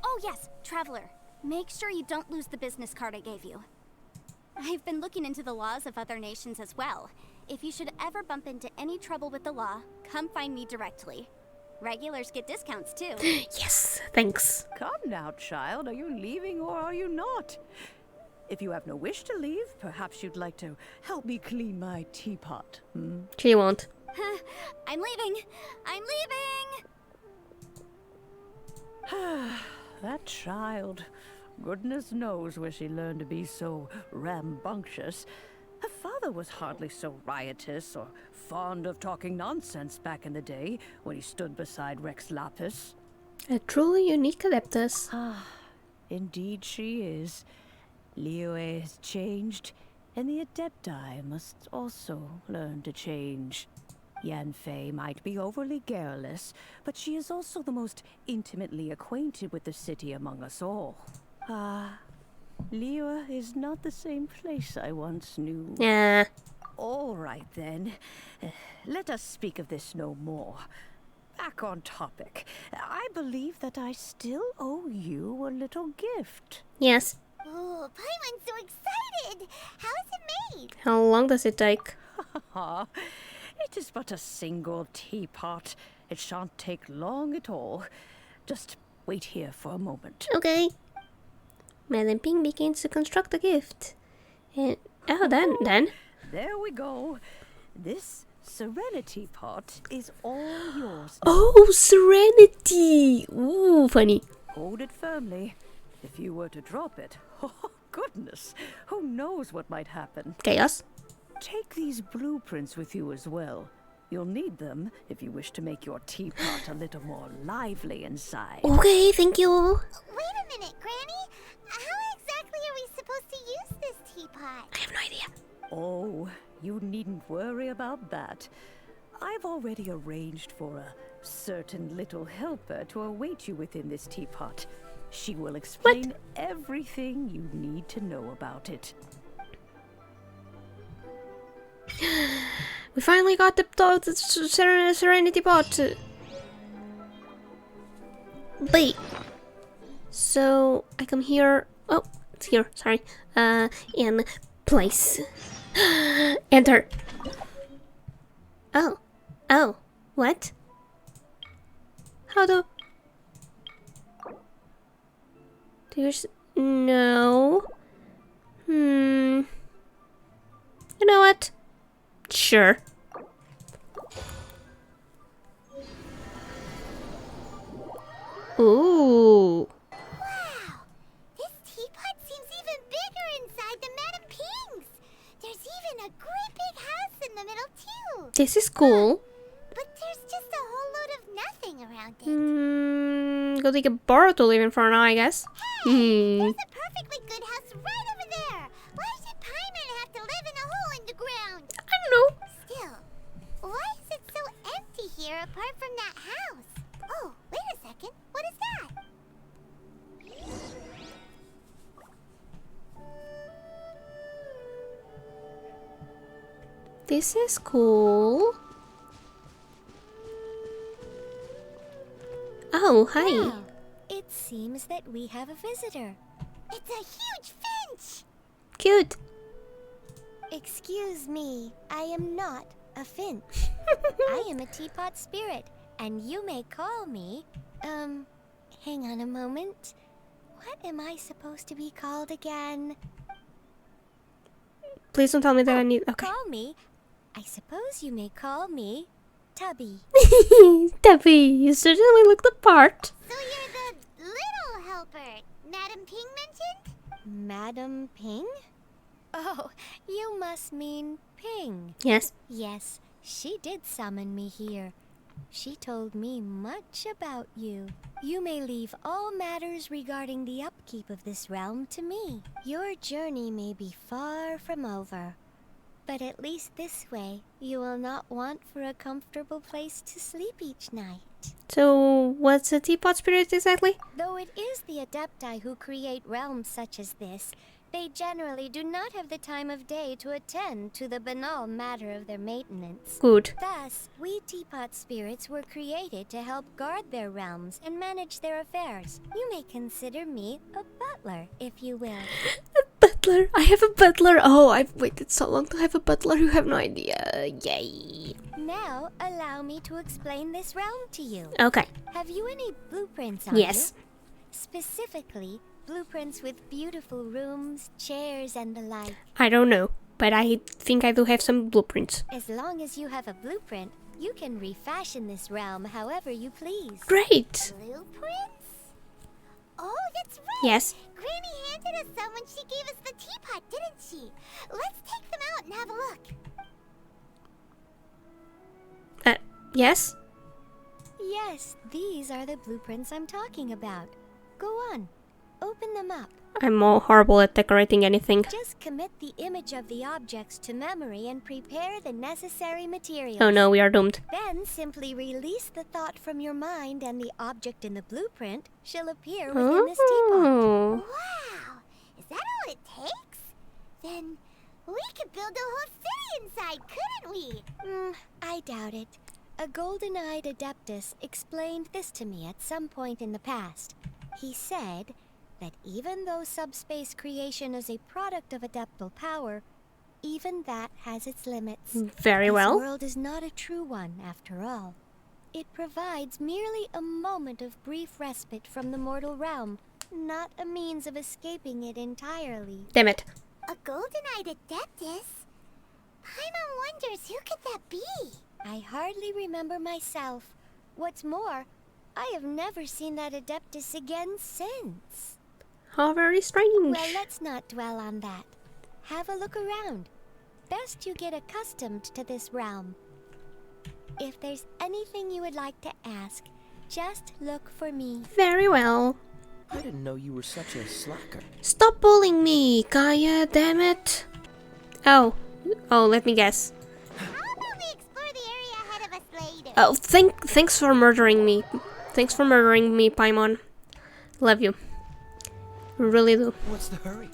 S3: Oh, yes, Traveler. Make sure you don't lose the business card I gave you. I've been looking into the laws of other nations as well. If you should ever bump into any trouble with the law, come find me directly. Regulars get discounts too.
S1: Yes, thanks.
S12: Come now, child. Are you leaving or are you not? If you have no wish to leave, perhaps you'd like to help me clean my teapot.
S1: She won't.
S3: I'm leaving. I'm leaving.
S12: That child. Goodness knows where she learned to be so rambunctious. Her father was hardly so riotous or fond of talking nonsense back in the day when he stood beside Rex Lapis.
S1: A truly unique Adeptus.
S12: Indeed she is. Liyue has changed, and the Adepti must also learn to change. Yanfei might be overly garrulous, but she is also the most intimately acquainted with the city among us all. Liyue is not the same place I once knew.
S1: Yeah.
S12: All right, then. Let us speak of this no more. Back on topic. I believe that I still owe you a little gift.
S1: Yes.
S4: Ooh, Paimon's so excited! How is it made?
S1: How long does it take?
S12: It is but a single teapot. It shan't take long at all. Just wait here for a moment.
S1: Okay. Madam Ping begins to construct the gift. And then.
S12: There we go. This Serenity pot is all yours.
S1: Oh, Serenity! Ooh, funny.
S12: Hold it firmly. If you were to drop it, oh goodness, who knows what might happen.
S1: Chaos.
S12: Take these blueprints with you as well. You'll need them if you wish to make your teapot a little more lively inside.
S1: Okay, thank you.
S4: Wait a minute, Granny. How exactly are we supposed to use this teapot?
S1: I have no idea.
S12: Oh, you needn't worry about that. I've already arranged for a certain little helper to await you within this teapot. She will explain everything you need to know about it.
S1: We finally got the Serenity pot. Wait. So I come here. Oh, it's here. Sorry. In place. Enter. Oh. Oh. What? How do? There's no. You know what? Sure. Ooh.
S4: Wow! This teapot seems even bigger inside than Madame Ping's. There's even a great big house in the middle too.
S1: This is cool.
S4: But there's just a whole load of nothing around it.
S1: Go take a bar to live in for now, I guess.
S4: Hey, there's a perfectly good house right over there. Why should Paimon have to live in a hole in the ground?
S1: I don't know.
S4: Still, why is it so empty here apart from that house? Oh, wait a second. What is that?
S1: This is cool. Oh, hi.
S13: Well, it seems that we have a visitor.
S4: It's a huge finch!
S1: Cute.
S4: Excuse me, I am not a finch. I am a teapot spirit, and you may call me... hang on a moment. What am I supposed to be called again?
S1: Please don't tell me that I need... Okay.
S4: Call me... I suppose you may call me... Tubby.
S1: Tubby, you certainly look the part.
S4: So you're the little helper Madam Ping mentioned? Madam Ping? Oh, you must mean Ping.
S1: Yes.
S4: Yes, she did summon me here. She told me much about you. You may leave all matters regarding the upkeep of this realm to me. Your journey may be far from over, but at least this way, you will not want for a comfortable place to sleep each night.
S1: So, what's a teapot spirit exactly?
S4: Though it is the Adepti who create realms such as this, they generally do not have the time of day to attend to the banal matter of their maintenance.
S1: Good.
S4: Thus, we teapot spirits were created to help guard their realms and manage their affairs. You may consider me a butler, if you will.
S1: A butler? I have a butler. Oh, I've waited so long to have a butler. You have no idea. Yay.
S4: Now, allow me to explain this realm to you.
S1: Okay.
S4: Have you any blueprints on
S1: Yes.
S4: you? Specifically, blueprints with beautiful rooms, chairs, and the like.
S1: I don't know, but I think I do have some blueprints.
S4: As long as you have a blueprint, you can refashion this realm however you please.
S1: Great.
S4: Blueprints? Oh, that's right.
S1: Yes.
S4: Granny handed us some when she gave us the teapot, didn't she? Let's take them out and have a look.
S1: Yes?
S4: Yes, these are the blueprints I'm talking about. Go on, open them up.
S1: I'm all horrible at decorating anything.
S4: Just commit the image of the objects to memory and prepare the necessary materials.
S1: Oh no, we are doomed.
S4: Then simply release the thought from your mind and the object in the blueprint shall appear within this teapot.
S1: Oh.
S4: Wow! Is that all it takes? Then we could build a whole city inside, couldn't we? I doubt it. A golden-eyed adeptus explained this to me at some point in the past. He said that even though subspace creation is a product of adeptal power, even that has its limits.
S1: Very well.
S4: This world is not a true one, after all. It provides merely a moment of brief respite from the mortal realm, not a means of escaping it entirely.
S1: Damn it.
S4: A golden-eyed adeptus? Paimon wonders who could that be? I hardly remember myself. What's more, I have never seen that adeptus again since.
S1: How very strange.
S4: Well, let's not dwell on that. Have a look around. Best you get accustomed to this realm. If there's anything you would like to ask, just look for me.
S1: Very well.
S14: I didn't know you were such a slacker.
S1: Stop bullying me, Kaya, damn it. Oh, let me guess.
S4: How about we explore the area ahead of us later?
S1: Oh, thanks for murdering me. Thanks for murdering me, Paimon. Love you. Really do.
S14: What's the hurry?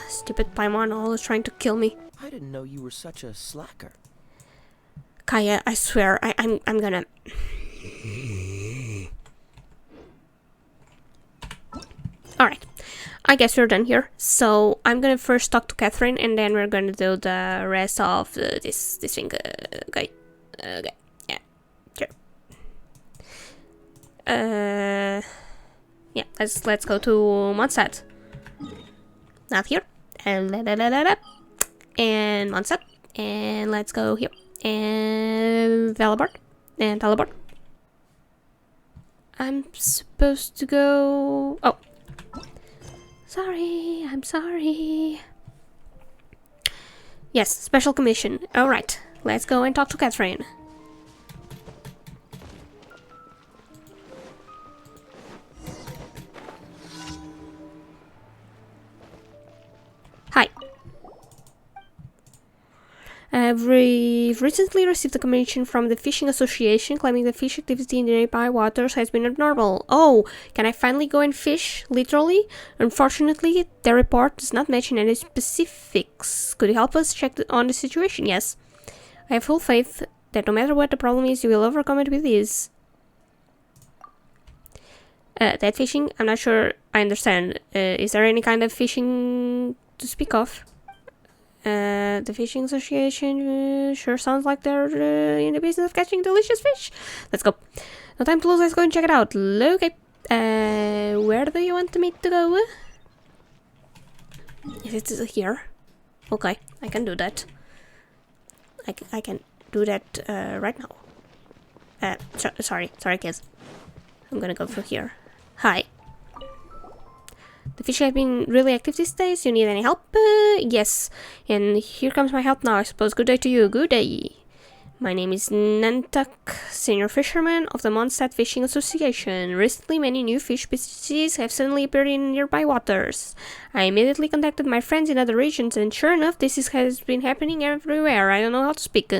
S1: Stupid Paimon, always trying to kill me.
S14: I didn't know you were such a slacker.
S1: Kaya, I swear, I'm gonna... Alright, I guess we're done here. So I'm gonna first talk to Catherine, and then we're gonna do the rest of this thing. Okay, yeah, sure. Yeah, let's go to Mondstadt. Not here. And Mondstadt, and let's go here. And Valabart, and Talabart. I'm supposed to go... Oh. Sorry, I'm sorry. Yes, special commission. Alright, let's go and talk to Catherine. Hi. We've recently received a commission from the Fishing Association claiming that fish activity in the nearby waters has been abnormal. Oh, can I finally go and fish? Literally? Unfortunately, the report does not mention any specifics. Could you help us check on the situation? Yes. I have full faith that no matter what the problem is, you will overcome it with ease. That fishing? I'm not sure I understand. Is there any kind of fishing to speak of. The Fishing Association sure sounds like they're in the business of catching delicious fish. Let's go. No time to lose, let's go and check it out. Okay. Where do you want me to go? Is it here? Okay, I can do that. I can do that right now. Sorry kids. I'm gonna go through here. Hi. The fish have been really active these days. You need any help? Yes. And here comes my help now, I suppose. Good day to you. Good day. My name is Nantuk, senior fisherman of the Mondstadt Fishing Association. Recently, many new fish species have suddenly appeared in nearby waters. I immediately contacted my friends in other regions, and sure enough, has been happening everywhere. I don't know how to speak.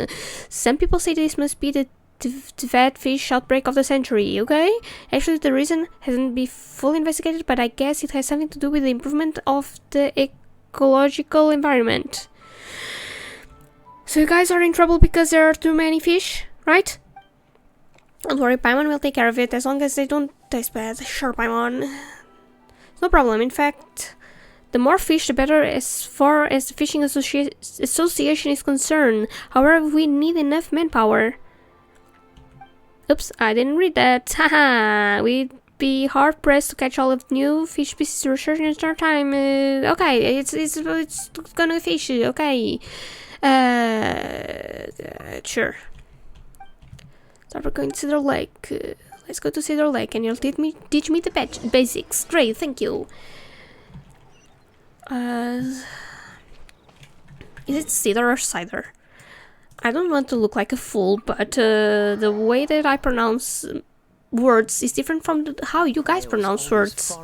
S1: Some people say this must be the Teyvat fish outbreak of the century, okay? Actually, the reason hasn't been fully investigated, but I guess it has something to do with the improvement of the ecological environment. So you guys are in trouble because there are too many fish, right? Don't worry, Paimon will take care of it as long as they don't taste bad. Sure, Paimon. No problem. In fact, the more fish, the better as far as the Fishing Association is concerned. However, we need enough manpower. Oops, I didn't read that. Haha, we'd be hard pressed to catch all of the new fish species research in our time. Okay, it's gonna fish. Okay. Sure. So we're going to Cedar Lake. Let's go to Cedar Lake, and you'll teach me the basics. Great, thank you. Is it Cedar or Cider? I don't want to look like a fool, but the way that I pronounce words is different from how you guys pronounce words.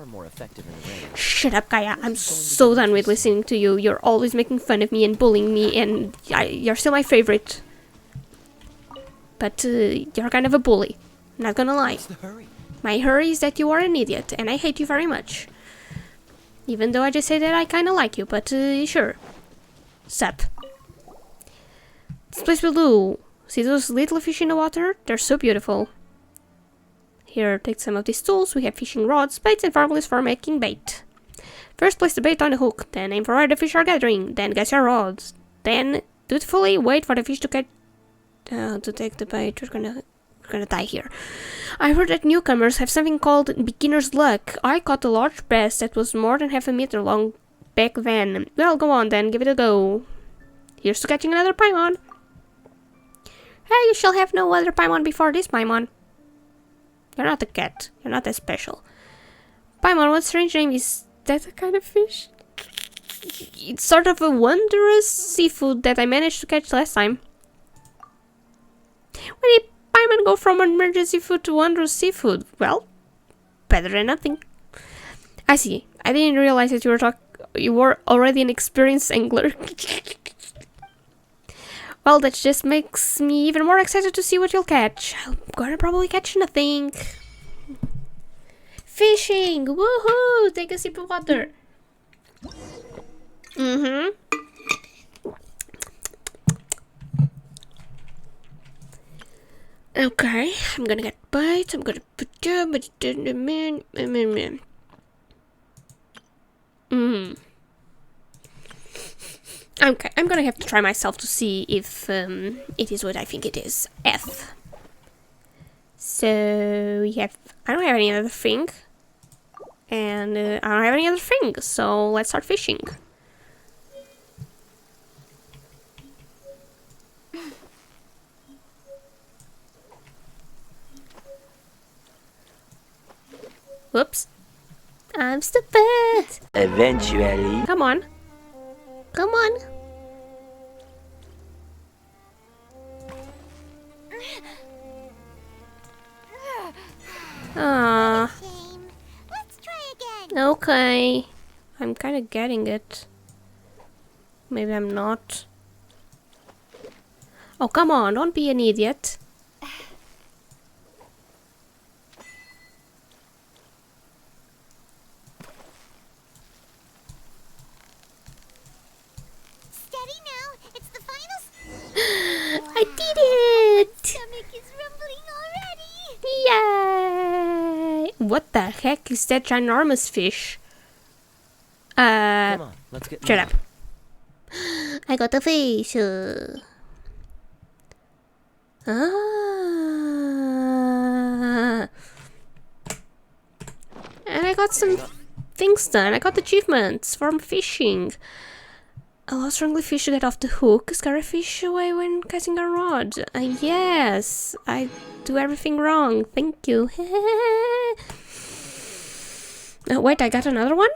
S1: Shut up, Kaya. I'm so done with listening to you. You're always making fun of me and bullying me, and you're still my favorite. But you're kind of a bully. Not gonna lie. My hurry is that you are an idiot, and I hate you very much. Even though I just say that I kinda like you, but sure. Sup. This place will do. See those little fish in the water? They're so beautiful. Here, take some of these tools. We have fishing rods, baits, and formulas for making bait. First, place the bait on the hook, then aim for where the fish are gathering, then guess your rods. Then, dutifully wait for the fish to catch... to take the bait. We're gonna die here. I heard that newcomers have something called beginner's luck. I caught a large bass that was more than half a meter long back then. Well, go on then, give it a go. Here's to catching another Paimon. Hey, you shall have no other Paimon before this Paimon. You're not a cat. You're not that special. Paimon, what strange name is that a kind of fish? It's sort of a wondrous seafood that I managed to catch last time. Where did Paimon go from emergency food to wondrous seafood? Well, better than nothing. I see. I didn't realize that you were already an experienced angler. Well, that just makes me even more excited to see what you'll catch. I'm gonna probably catch nothing. Fishing! Woohoo! Take a sip of water. Okay, I'm gonna get bites. I'm gonna put Okay, I'm gonna have to try myself to see if it is what I think it is. F. So we have... I don't have any other thing. And I don't have any other thing, so let's start fishing. Whoops. I'm stupid!
S15: Eventually.
S1: Come on. Come on. Ah.
S4: Let's try again.
S1: Okay. I'm kind of getting it. Maybe I'm not. Oh, come on. Don't be an idiot. I did it!
S4: My stomach is rumbling already.
S1: Yay! What the heck is that ginormous fish?
S14: Come on, Let's get
S1: Shut
S14: moving.
S1: up. I got the fish. And I got some things done. I got achievements from fishing. Allow strongly fish to get off the hook. Scare a fish away when casting a rod. Yes, I do everything wrong. Thank you. Wait, I got another one?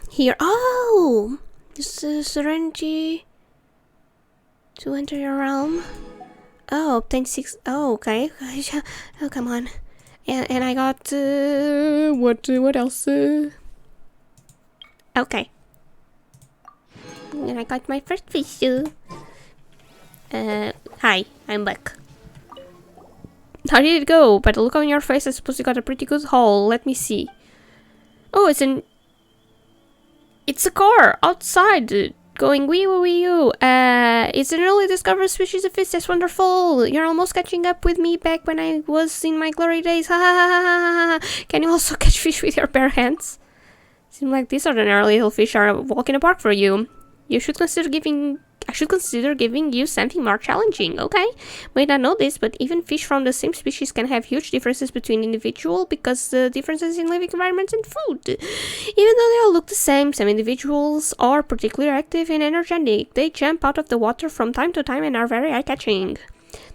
S1: Here. Oh! This is syringe to enter your realm. Oh, obtain 6. Oh, okay. Oh, come on. And I got what else? Okay. And I got my first fish. Hi, I'm back. How did it go? By the look on your face, I suppose you got a pretty good haul. Let me see. Oh, it's a car outside. Going wee woo wee woo. It's an early discovered species of fish. That's wonderful. You're almost catching up with me back when I was in my glory days. Ha ha ha ha ha. Can you also catch fish with your bare hands? Seems like these ordinary little fish are a walk in the park for you. I should consider giving you something more challenging. Okay, might not know this, but even fish from the same species can have huge differences between individuals because the differences in living environments and food. Even though they all look the same, some individuals are particularly active and energetic. They jump out of the water from time to time and are very eye-catching.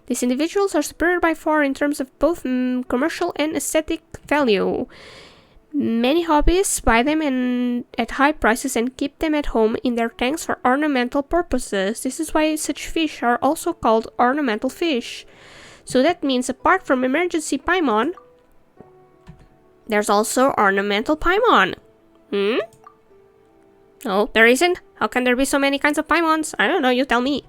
S1: These individuals are superior by far in terms of both commercial and aesthetic value. Many hobbyists buy them at high prices and keep them at home in their tanks for ornamental purposes. This is why such fish are also called ornamental fish. So that means apart from emergency paimon, there's also ornamental paimon. No, there isn't? How can there be so many kinds of paimons? I don't know, you tell me.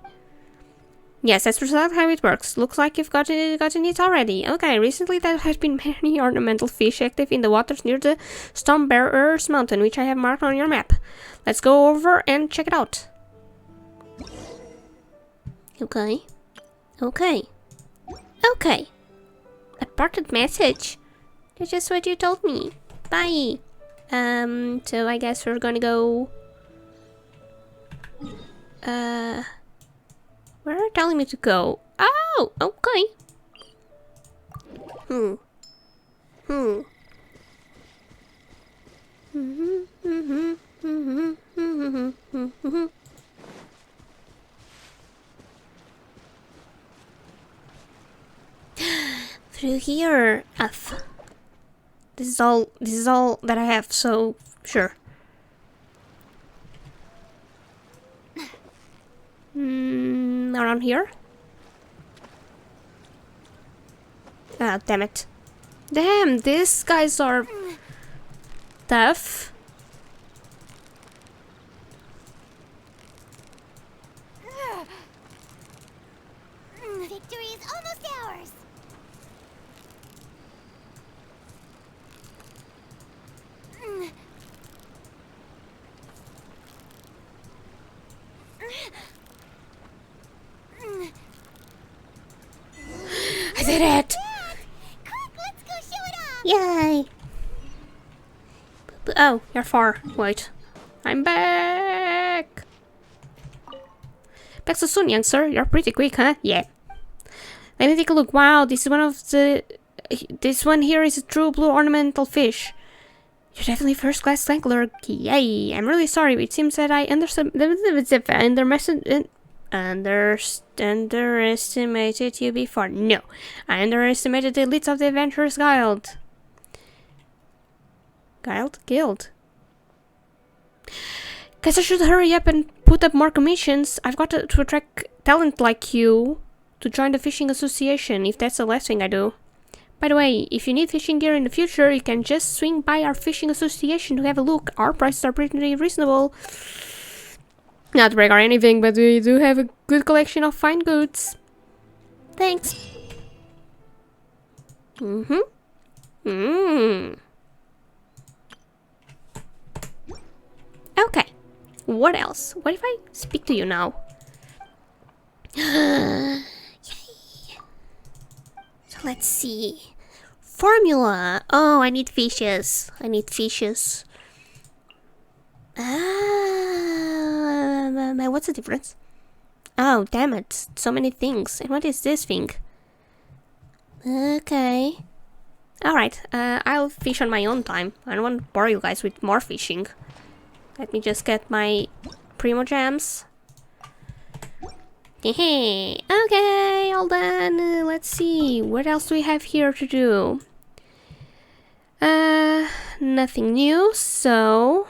S1: Yes, that's exactly how it works. Looks like you've gotten it already. Okay, recently there have been many ornamental fish active in the waters near the Stormbearers Mountain, which I have marked on your map. Let's go over and check it out. Okay. Okay. Okay. A parted message. That's just what you told me. Bye. So I guess we're gonna go... Where are you telling me to go? Oh, okay. Through here. F. This is all that I have, so sure. Around here? Ah, damn it. Damn, these guys are tough.
S4: Victory is almost ours.
S1: I did it!
S4: Quick, let's go show it off.
S1: Yay! Oh, you're far. Wait. I'm back! Back so soon, young sir. You're pretty quick, huh? Yeah. Let me take a look. Wow, this is one of the... This one here is a true blue ornamental fish. You're definitely first-class angler. Yay! I'm really sorry. It seems that I underestimated you before. No, I underestimated the elites of the Adventurers Guild. Guild? Guess I should hurry up and put up more commissions. I've got to attract talent like you to join the fishing association, if that's the last thing I do. By the way, if you need fishing gear in the future, you can just swing by our fishing association to have a look. Our prices are pretty reasonable. Not to brag or anything, but we do have a good collection of fine goods. Thanks. Okay. What else? What if I speak to you now? Yay. So let's see. Formula. Oh, I need fishes. What's the difference? Oh, damn it. So many things. And what is this thing? Okay. Alright, I'll fish on my own time. I don't want to bore you guys with more fishing. Let me just get my Primo Gems. Okay, all done. Let's see. What else do we have here to do? Nothing new, so...